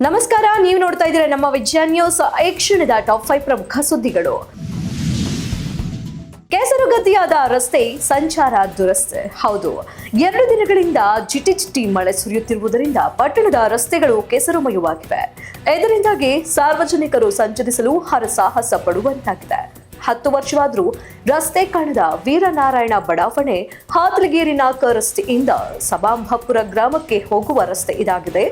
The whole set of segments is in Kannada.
ನಮಸ್ಕಾರ, ನೀವು ನೋಡ್ತಾ ಇದ್ದೀರಾ ನಮ್ಮ ವಿಜಯ ನ್ಯೂಸ್. ಈ ಕ್ಷಣದ ಟಾಪ್ 5 ಪ್ರಮುಖ ಸುದ್ದಿಗಳು. ಕೆಸರುಗದ್ದಿಯಾದ ರಸ್ತೆ ಸಂಚಾರ ದುರಸ್ತಿ. ಹೌದು, 2 ದಿನಗಳಿಂದ ಜಿಟಿ ಮಳೆ ಸುರಿಯುತ್ತಿರುವುದರಿಂದ ಪಟ್ಟಣದ ರಸ್ತೆಗಳು ಕೆಸರುಮಯವಾಗಿವೆ. ಇದರಿಂದಾಗಿ ಸಾರ್ವಜನಿಕರು ಸಂಚರಿಸಲು ಹರಸಾಹಸ ಪಡುವಂತಾಗಿದೆ. 10 ವರ್ಷವಾದರೂ ರಸ್ತೆ ಕಾಣದ ವೀರನಾರಾಯಣ ಬಡಾವಣೆ ಹಾತಲಗೇರಿನ ರಸ್ತೆಯಿಂದ ಸಭಾಂಬಾಪುರ ಗ್ರಾಮಕ್ಕೆ ಹೋಗುವ ರಸ್ತೆ ಇದಾಗಿದೆ.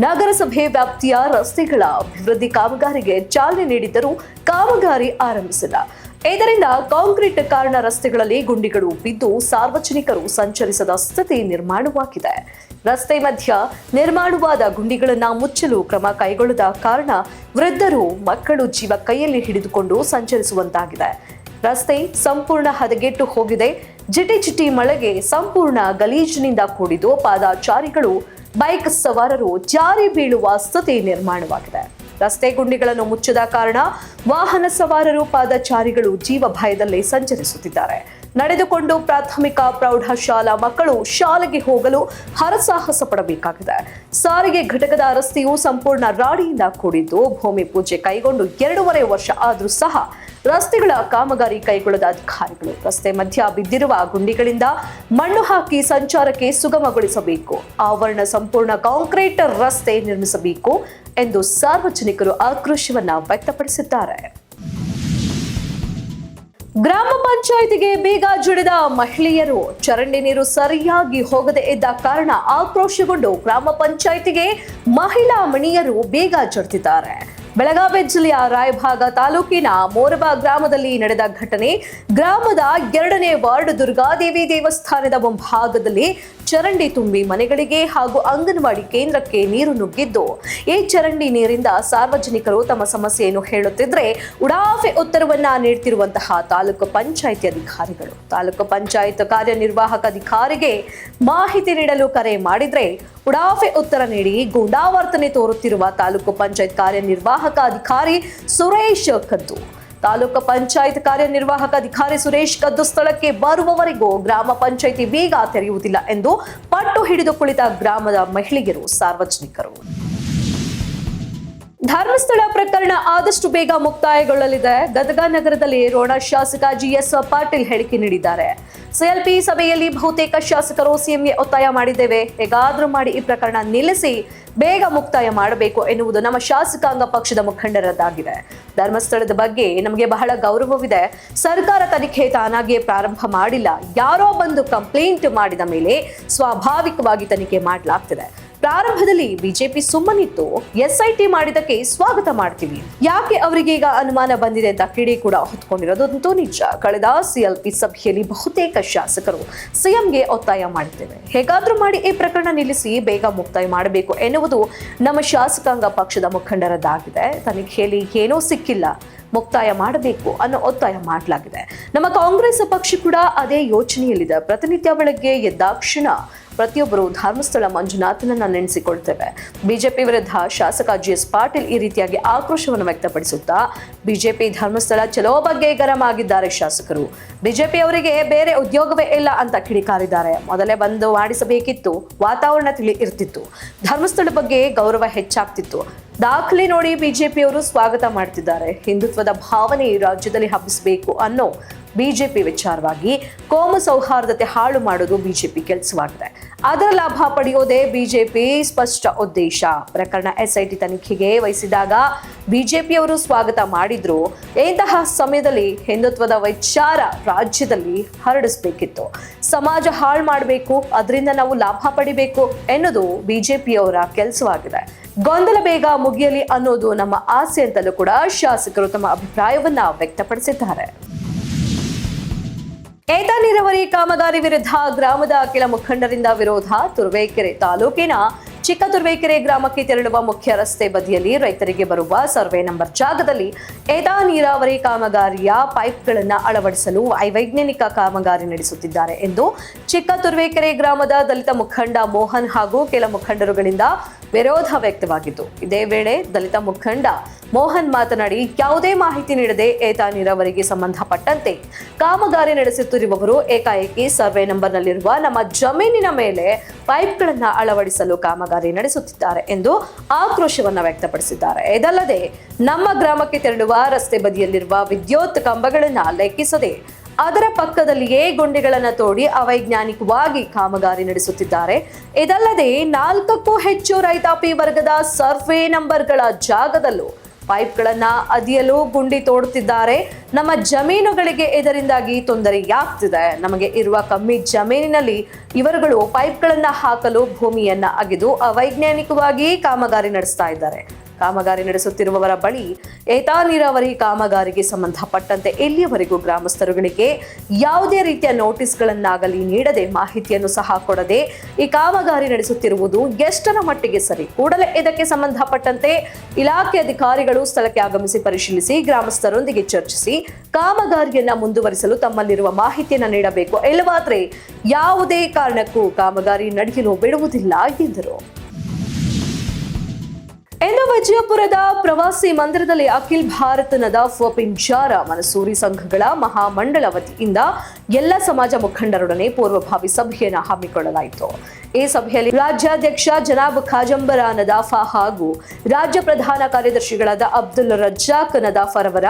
ನಗರಸಭೆ ವ್ಯಾಪ್ತಿಯ ರಸ್ತೆಗಳ ಅಭಿವೃದ್ಧಿ ಕಾಮಗಾರಿಗೆ ಚಾಲನೆ ನೀಡಿದ್ದರೂ ಕಾಮಗಾರಿ ಆರಂಭಿಸಿಲ್ಲ. ಇದರಿಂದ ಕಾಂಕ್ರೀಟ್ ಕಾರಣ ರಸ್ತೆಗಳಲ್ಲಿ ಗುಂಡಿಗಳು ಬಿದ್ದು ಸಾರ್ವಜನಿಕರು ಸಂಚರಿಸದ ಸ್ಥಿತಿ ನಿರ್ಮಾಣವಾಗಿದೆ. ರಸ್ತೆ ಮಧ್ಯ ನಿರ್ಮಾಣವಾದ ಗುಂಡಿಗಳನ್ನು ಮುಚ್ಚಲು ಕ್ರಮ ಕೈಗೊಳ್ಳದ ಕಾರಣ ವೃದ್ಧರು, ಮಕ್ಕಳು ಜೀವ ಕೈಯಲ್ಲಿ ಹಿಡಿದುಕೊಂಡು ಸಂಚರಿಸುವಂತಾಗಿದೆ. ರಸ್ತೆ ಸಂಪೂರ್ಣ ಹದಗೆಟ್ಟು ಹೋಗಿದೆ. ಜಿಟಿ ಮಳೆಗೆ ಸಂಪೂರ್ಣ ಗಲೀಜಿನಿಂದ ಕೂಡಿದ್ದು ಪಾದಚಾರಿಗಳು, ಬೈಕ್ ಸವಾರರು ಜಾರಿ ಬೀಳುವ ಸ್ಥಿತಿ ನಿರ್ಮಾಣವಾಗಿದೆ. ರಸ್ತೆ ಗುಂಡಿಗಳನ್ನು ಮುಚ್ಚದ ಕಾರಣ ವಾಹನ ಸವಾರರು, ಪಾದಚಾರಿಗಳು ಜೀವ ಭಯದಲ್ಲಿ ಸಂಚರಿಸುತ್ತಿದ್ದಾರೆ. ನಡೆದುಕೊಂಡು ಪ್ರಾಥಮಿಕ ಪ್ರೌಢಶಾಲಾ ಮಕ್ಕಳು ಶಾಲೆಗೆ ಹೋಗಲು ಹರಸಾಹಸ ಪಡಬೇಕಾಗಿದೆ. ಸಾರಿಗೆ ಘಟಕದ ರಸ್ತೆಯು ಸಂಪೂರ್ಣ ರಾಡಿಯಿಂದ ಕೂಡಿದ್ದು ಭೂಮಿ ಪೂಜೆ ಕೈಗೊಂಡು 2.5 ವರ್ಷ ಆದರೂ ಸಹ ರಸ್ತೆಗಳ ಕಾಮಗಾರಿ ಕೈಗೊಳ್ಳದ ಅಧಿಕಾರಿಗಳು ರಸ್ತೆ ಮಧ್ಯ ಬಿದ್ದಿರುವ ಗುಂಡಿಗಳಿಂದ ಮಣ್ಣು ಹಾಕಿ ಸಂಚಾರಕ್ಕೆ ಸುಗಮಗೊಳಿಸಬೇಕು. ಆವರಣ ಸಂಪೂರ್ಣ ಕಾಂಕ್ರೀಟ್ ರಸ್ತೆ ನಿರ್ಮಿಸಬೇಕು ಎಂದು ಸಾರ್ವಜನಿಕರು ಆಕ್ರೋಶವನ್ನ ವ್ಯಕ್ತಪಡಿಸಿದ್ದಾರೆ. ಗ್ರಾಮ ಪಂಚಾಯಿತಿಗೆ ಬೇಗ ಜುಡಿದ ಮಹಿಳೆಯರು. ಚರಂಡಿ ನೀರು ಸರಿಯಾಗಿ ಹೋಗದೆ ಇದ್ದ ಕಾರಣ ಆಕ್ರೋಶಗೊಂಡು ಗ್ರಾಮ ಪಂಚಾಯಿತಿಗೆ ಮಹಿಳಾ ಮಣಿಯರು ಬೇಗ ಜುಡಿದಿದ್ದಾರೆ. ಬೆಳಗಾವಿ ಜಿಲ್ಲೆಯ ರಾಯಭಾಗ ತಾಲೂಕಿನ ಮೋರಬಾ ಗ್ರಾಮದಲ್ಲಿ ನಡೆದ ಘಟನೆ. ಗ್ರಾಮದ 2ನೇ ವಾರ್ಡ್ ದುರ್ಗಾದೇವಿ ದೇವಸ್ಥಾನದ ಮುಂಭಾಗದಲ್ಲಿ ಚರಂಡಿ ತುಂಬಿ ಮನೆಗಳಿಗೆ ಹಾಗೂ ಅಂಗನವಾಡಿ ಕೇಂದ್ರಕ್ಕೆ ನೀರು ನುಗ್ಗಿದ್ದು, ಈ ಚರಂಡಿ ನೀರಿಂದ ಸಾರ್ವಜನಿಕರು ತಮ್ಮ ಸಮಸ್ಯೆಯನ್ನು ಹೇಳುತ್ತಿದ್ರೆ ಉಡಾಫೆ ಉತ್ತರವನ್ನ ನೀಡುತ್ತಿರುವಂತಹ ತಾಲೂಕು ಪಂಚಾಯಿತಿ ಅಧಿಕಾರಿಗಳು. ತಾಲೂಕು ಪಂಚಾಯತ್ ಕಾರ್ಯನಿರ್ವಾಹಕ ಅಧಿಕಾರಿಗೆ ಮಾಹಿತಿ ನೀಡಲು ಕರೆ ಮಾಡಿದ್ರೆ ಉಡಾಫೆ ಉತ್ತರ ನೀಡಿ ಗೂಂಡಾವರ್ತನೆ ತೋರುತ್ತಿರುವ ತಾಲೂಕು ಪಂಚಾಯತ್ ಕಾರ್ಯನಿರ್ವಾಹಕ ಅಧಿಕಾರಿ ಸುರೇಶ್ ಕದ್ದು. ತಾಲೂಕು ಪಂಚಾಯತ್ ಕಾರ್ಯನಿರ್ವಾಹಕ ಅಧಿಕಾರಿ ಸುರೇಶ್ ಕದ್ದು ಸ್ಥಳಕ್ಕೆ ಬರುವವರೆಗೂ ಗ್ರಾಮ ಪಂಚಾಯಿತಿ ಬೀಗ ತೆರೆಯುವುದಿಲ್ಲ ಎಂದು ಪಟ್ಟು ಹಿಡಿದು ಕುಳಿತ ಗ್ರಾಮದ ಮಹಿಳೆಯರು, ಸಾರ್ವಜನಿಕರು. ಧರ್ಮಸ್ಥಳ ಪ್ರಕರಣ ಆದಷ್ಟು ಬೇಗ ಮುಕ್ತಾಯಗೊಳ್ಳಲಿದೆ. ಗದಗ ನಗರದಲ್ಲಿ ರೋಣ ಶಾಸಕ ಜಿಎಸ್ ಪಾಟೀಲ್ ಹೇಳಿಕೆ ನೀಡಿದ್ದಾರೆ. ಸಿಎಲ್ಪಿ ಸಭೆಯಲ್ಲಿ ಬಹುತೇಕ ಶಾಸಕರು ಸಿಎಂಗೆ ಒತ್ತಾಯ ಮಾಡಿದ್ದೇವೆ. ಹೇಗಾದ್ರೂ ಮಾಡಿ ಈ ಪ್ರಕರಣ ನಿಲ್ಲಿಸಿ ಬೇಗ ಮುಕ್ತಾಯ ಮಾಡಬೇಕು ಎನ್ನುವುದು ನಮ್ಮ ಶಾಸಕಾಂಗ ಪಕ್ಷದ ಮುಖಂಡರದ್ದಾಗಿದೆ. ಧರ್ಮಸ್ಥಳದ ಬಗ್ಗೆ ನಮಗೆ ಬಹಳ ಗೌರವವಿದೆ. ಸರ್ಕಾರ ತನಿಖೆ ತಾನಾಗಿಯೇ ಪ್ರಾರಂಭ ಮಾಡಿಲ್ಲ. ಯಾರೋ ಬಂದು ಕಂಪ್ಲೇಂಟ್ ಮಾಡಿದ ಮೇಲೆ ಸ್ವಾಭಾವಿಕವಾಗಿ ತನಿಖೆ ಮಾಡಲಾಗ್ತಿದೆ. ಪ್ರಾರಂಭದಲ್ಲಿ ಬಿಜೆಪಿ ಸುಮ್ಮನಿತ್ತು. ಎಸ್ಐಟಿ ಮಾಡಿದಕ್ಕೆ ಸ್ವಾಗತ ಮಾಡ್ತೀವಿ. ಯಾಕೆ ಅವರಿಗೆ ಈಗ ಅನುಮಾನ ಬಂದಿದೆ ಅಂತ ಕಿಡಿ ಕೂಡ ಹೊತ್ಕೊಂಡಿರೋದಂತೂ ನಿಜ. ಕಳೆದ ಸಿಎಲ್ಪಿ ಸಭೆಯಲ್ಲಿ ಬಹುತೇಕ ಶಾಸಕರು ಸಿಎಂಗೆ ಒತ್ತಾಯ ಮಾಡಿದ್ದೇವೆ. ಹೇಗಾದ್ರೂ ಮಾಡಿ ಈ ಪ್ರಕರಣ ನಿಲ್ಲಿಸಿ ಬೇಗ ಮುಕ್ತಾಯ ಮಾಡಬೇಕು ಎನ್ನುವುದು ನಮ್ಮ ಶಾಸಕಾಂಗ ಪಕ್ಷದ ಮುಖಂಡರದ್ದಾಗಿದೆ. ತನಿಖೆಯಲ್ಲಿ ಏನೂ ಸಿಕ್ಕಿಲ್ಲ, ಮುಕ್ತಾಯ ಮಾಡಬೇಕು ಅನ್ನೋ ಒತ್ತಾಯ ಮಾಡಲಾಗಿದೆ. ನಮ್ಮ ಕಾಂಗ್ರೆಸ್ ಪಕ್ಷ ಕೂಡ ಅದೇ ಯೋಚನೆಯಲ್ಲಿದೆ. ಪ್ರತಿನಿತ್ಯ ಬೆಳಗ್ಗೆ ಎದ್ದಾಕ್ಷಣ ಪ್ರತಿಯೊಬ್ಬರು ಧರ್ಮಸ್ಥಳ ಮಂಜುನಾಥನನ್ನ ನೆನೆಸಿಕೊಳ್ತೇವೆ. ಬಿಜೆಪಿ ವಿರುದ್ಧ ಶಾಸಕ ಜಿಎಸ್ ಪಾಟೀಲ್ ಈ ರೀತಿಯಾಗಿ ಆಕ್ರೋಶವನ್ನು ವ್ಯಕ್ತಪಡಿಸುತ್ತಾ ಬಿಜೆಪಿ ಧರ್ಮಸ್ಥಳ ಚಲೋ ಬಗ್ಗೆ ಗರಂ ಆಗಿದ್ದಾರೆ ಶಾಸಕರು. ಬಿಜೆಪಿ ಅವರಿಗೆ ಬೇರೆ ಉದ್ಯೋಗವೇ ಇಲ್ಲ ಅಂತ ಕಿಡಿಕಾರಿದ್ದಾರೆ. ಮೊದಲೇ ಬಂದು ಮಾಡಿಸಬೇಕಿತ್ತು, ವಾತಾವರಣ ತಿಳಿ ಇರ್ತಿತ್ತು, ಧರ್ಮಸ್ಥಳ ಬಗ್ಗೆ ಗೌರವ ಹೆಚ್ಚಾಗ್ತಿತ್ತು. ದಾಖಲೆ ನೋಡಿ ಬಿಜೆಪಿಯವರು ಸ್ವಾಗತ ಮಾಡ್ತಿದ್ದಾರೆ. ಹಿಂದುತ್ವದ ಭಾವನೆ ರಾಜ್ಯದಲ್ಲಿ ಹಬ್ಬಿಸಬೇಕು ಅನ್ನೋ ಬಿಜೆಪಿ ವಿಚಾರವಾಗಿ ಕೋಮು ಸೌಹಾರ್ದತೆ ಹಾಳು ಮಾಡೋದು ಬಿಜೆಪಿ ಕೆಲಸವಾಗಿದೆ. ಅದರ ಲಾಭ ಪಡೆಯೋದೇ ಬಿಜೆಪಿ ಸ್ಪಷ್ಟ ಉದ್ದೇಶ. ಪ್ರಕರಣ ಎಸ್ಐಟಿ ತನಿಖೆಗೆ ವಹಿಸಿದಾಗ ಬಿಜೆಪಿಯವರು ಸ್ವಾಗತ ಮಾಡಿದ್ರು. ಇಂತಹ ಸಮಯದಲ್ಲಿ ಹಿಂದುತ್ವದ ವಿಚಾರ ರಾಜ್ಯದಲ್ಲಿ ಹರಡಿಸಬೇಕಿತ್ತು. ಸಮಾಜ ಹಾಳು ಮಾಡಬೇಕು, ಅದರಿಂದ ನಾವು ಲಾಭ ಪಡಿಬೇಕು ಎನ್ನುವುದು ಬಿಜೆಪಿಯವರ ಕೆಲಸವಾಗಿದೆ. ಗೊಂದಲ ಬೇಗ ಮುಗಿಯಲಿ ಅನ್ನೋದು ನಮ್ಮ ಆಸೆ ಅಂತಲೂ ಕೂಡ ಶಾಸಕರು ತಮ್ಮ ಅಭಿಪ್ರಾಯವನ್ನ ವ್ಯಕ್ತಪಡಿಸಿದ್ದಾರೆ. ಏತ ನೀರಾವರಿ ಕಾಮಗಾರಿ ವಿರುದ್ಧ ಗ್ರಾಮದ ಕೆಲ ಮುಖಂಡರಿಂದ ವಿರೋಧ. ತುರುವೇಕೆರೆ ತಾಲೂಕಿನ ಚಿಕ್ಕ ತುರುವೇಕೆರೆ ಗ್ರಾಮಕ್ಕೆ ತೆರಳುವ ಮುಖ್ಯ ರಸ್ತೆ ಬದಿಯಲ್ಲಿ ರೈತರಿಗೆ ಬರುವ ಸರ್ವೆ ನಂಬರ್ ಜಾಗದಲ್ಲಿ ಏತ ನೀರಾವರಿ ಕಾಮಗಾರಿಯ ಪೈಪ್ಗಳನ್ನು ಅಳವಡಿಸಲು ಅವೈಜ್ಞಾನಿಕ ಕಾಮಗಾರಿ ನಡೆಸುತ್ತಿದ್ದಾರೆ ಎಂದು ಚಿಕ್ಕ ತುರುವೇಕೆರೆ ಗ್ರಾಮದ ದಲಿತ ಮುಖಂಡ ಮೋಹನ್ ಹಾಗೂ ಕೆಲ ಮುಖಂಡರುಗಳಿಂದ ವಿರೋಧ ವ್ಯಕ್ತವಾಗಿತ್ತು. ಇದೇ ವೇಳೆ ದಲಿತ ಮುಖಂಡ ಮೋಹನ್ ಮಾತನಾಡಿ, ಯಾವುದೇ ಮಾಹಿತಿ ನೀಡದೆ ಏತ ನೀರಾವರಿಗೆ ಸಂಬಂಧಪಟ್ಟಂತೆ ಕಾಮಗಾರಿ ನಡೆಸುತ್ತಿರುವವರು ಏಕಾಏಕಿ ಸರ್ವೆ ನಂಬರ್ನಲ್ಲಿರುವ ನಮ್ಮ ಜಮೀನಿನ ಮೇಲೆ ಪೈಪ್ಗಳನ್ನ ಅಳವಡಿಸಲು ಕಾಮಗಾರಿ ನಡೆಸುತ್ತಿದ್ದಾರೆ ಎಂದು ಆಕ್ರೋಶವನ್ನ ವ್ಯಕ್ತಪಡಿಸಿದ್ದಾರೆ. ಇದಲ್ಲದೆ ನಮ್ಮ ಗ್ರಾಮಕ್ಕೆ ತೆರಳುವ ರಸ್ತೆ ಬದಿಯಲ್ಲಿರುವ ವಿದ್ಯುತ್ ಕಂಬಗಳನ್ನ ಲೆಕ್ಕಿಸದೆ ಅದರ ಪಕ್ಕದಲ್ಲಿಯೇ ಗುಂಡಿಗಳನ್ನು ತೋಡಿ ಅವೈಜ್ಞಾನಿಕವಾಗಿ ಕಾಮಗಾರಿ ನಡೆಸುತ್ತಿದ್ದಾರೆ. ಇದಲ್ಲದೆ 4ಕ್ಕೂ ಹೆಚ್ಚು ರೈತಾಪಿ ವರ್ಗದ ಸರ್ವೆ ನಂಬರ್ಗಳ ಜಾಗದಲ್ಲೂ ಪೈಪ್ಗಳನ್ನ ಅದಿಯಲು ಗುಂಡಿ ತೋಡುತ್ತಿದ್ದಾರೆ. ನಮ್ಮ ಜಮೀನುಗಳಿಗೆ ಇದರಿಂದಾಗಿ ತೊಂದರೆಯಾಗ್ತಿದೆ. ನಮಗೆ ಇರುವ ಕಮ್ಮಿ ಜಮೀನಿನಲ್ಲಿ ಇವರುಗಳು ಪೈಪ್ಗಳನ್ನ ಹಾಕಲು ಭೂಮಿಯನ್ನ ಅಗೆದು ಅವೈಜ್ಞಾನಿಕವಾಗಿ ಕಾಮಗಾರಿ ನಡೆಸ್ತಾ ಇದ್ದಾರೆ. ಕಾಮಗಾರಿ ನಡೆಸುತ್ತಿರುವವರ ಬಳಿ ಏತ ನೀರಾವರಿ ಕಾಮಗಾರಿಗೆ ಸಂಬಂಧಪಟ್ಟಂತೆ ಇಲ್ಲಿಯವರೆಗೂ ಗ್ರಾಮಸ್ಥರುಗಳಿಗೆ ಯಾವುದೇ ರೀತಿಯ ನೋಟಿಸ್ಗಳನ್ನಾಗಲಿ ನೀಡದೆ, ಮಾಹಿತಿಯನ್ನು ಸಹ ಕೊಡದೆ ಈ ಕಾಮಗಾರಿ ನಡೆಸುತ್ತಿರುವುದು ಎಷ್ಟರ ಮಟ್ಟಿಗೆ ಸರಿ? ಕೂಡಲೇ ಇದಕ್ಕೆ ಸಂಬಂಧಪಟ್ಟಂತೆ ಇಲಾಖೆ ಅಧಿಕಾರಿಗಳು ಸ್ಥಳಕ್ಕೆ ಆಗಮಿಸಿ ಪರಿಶೀಲಿಸಿ ಗ್ರಾಮಸ್ಥರೊಂದಿಗೆ ಚರ್ಚಿಸಿ ಕಾಮಗಾರಿಯನ್ನ ಮುಂದುವರಿಸಲು ತಮ್ಮಲ್ಲಿರುವ ಮಾಹಿತಿಯನ್ನ ನೀಡಬೇಕು. ಇಲ್ಲವಾದರೆ ಯಾವುದೇ ಕಾರಣಕ್ಕೂ ಕಾಮಗಾರಿ ನಡೆಯಲು ಬಿಡುವುದಿಲ್ಲ ಎಂದರು. ಇಂದು ವಿಜಯಪುರದ ಪ್ರವಾಸಿ ಮಂದಿರದಲ್ಲಿ ಅಖಿಲ ಭಾರತ ನದಾಫ್ ಪಿಂಜಾರ ಮನಸೂರಿ ಸಂಘಗಳ ಮಹಾಮಂಡಳ ವತಿಯಿಂದ ಎಲ್ಲ ಸಮಾಜ ಮುಖಂಡರೊಡನೆ ಪೂರ್ವಭಾವಿ ಸಭೆಯನ್ನು ಹಮ್ಮಿಕೊಳ್ಳಲಾಯಿತು. ಈ ಸಭೆಯಲ್ಲಿ ರಾಜ್ಯಾಧ್ಯಕ್ಷ ಜನಾಬ್ ಖಾಜಂಬರ ನದಾಫ ಹಾಗೂ ರಾಜ್ಯ ಪ್ರಧಾನ ಕಾರ್ಯದರ್ಶಿಗಳಾದ ಅಬ್ದುಲ್ ರಜ್ಜಾಕ್ ನದಾಫ್ ಅವರ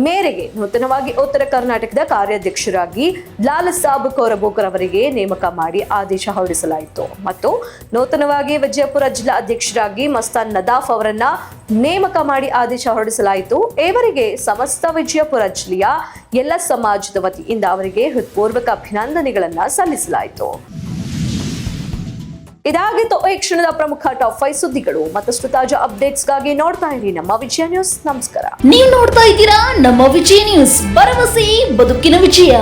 ಮೇರೆಗೆ ನೂತನವಾಗಿ ಉತ್ತರ ಕರ್ನಾಟಕದ ಕಾರ್ಯಾಧ್ಯಕ್ಷರಾಗಿ ಲಾಲ್ ಸಾಬ್ ಕೋರಬೋಕರ್ ಅವರಿಗೆ ನೇಮಕ ಮಾಡಿ ಆದೇಶ ಹೊರಡಿಸಲಾಯಿತು ಮತ್ತು ನೂತನವಾಗಿ ವಿಜಯಪುರ ಜಿಲ್ಲಾ ಅಧ್ಯಕ್ಷರಾಗಿ ಮಸ್ತಾನ್ ನದಾಫ್ ಅವರನ್ನ ನೇಮಕ ಮಾಡಿ ಆದೇಶ ಹೊರಡಿಸಲಾಯಿತು. ಇವರಿಗೆ ಸಮಸ್ತ ವಿಜಯಪುರ ಜಿಲ್ಲೆಯ ಎಲ್ಲ ಸಮಾಜದ ವತಿಯಿಂದ ಅವರಿಗೆ ಹೃತ್ಪೂರ್ವಕ ಅಭಿನಂದನೆಗಳನ್ನ ಸಲ್ಲಿಸಲಾಯಿತು. ಇದಾಗಿತ್ತು ಈ ಕ್ಷಣದ ಪ್ರಮುಖ ಟಾಪ್ 5 ಸುದ್ದಿಗಳು. ಮತ್ತಷ್ಟು ತಾಜಾ ಅಪ್ಡೇಟ್ಸ್ಗಾಗಿ ನೋಡ್ತಾ ಇರಿ ನಮ್ಮ ವಿಜಯ ನ್ಯೂಸ್. ನಮಸ್ಕಾರ. ನೀವು ನೋಡ್ತಾ ಇದ್ದೀರಾ ನಮ್ಮ ವಿಜಯ ನ್ಯೂಸ್, ಭರವಸೆ ಬದುಕಿನ ವಿಜಯ.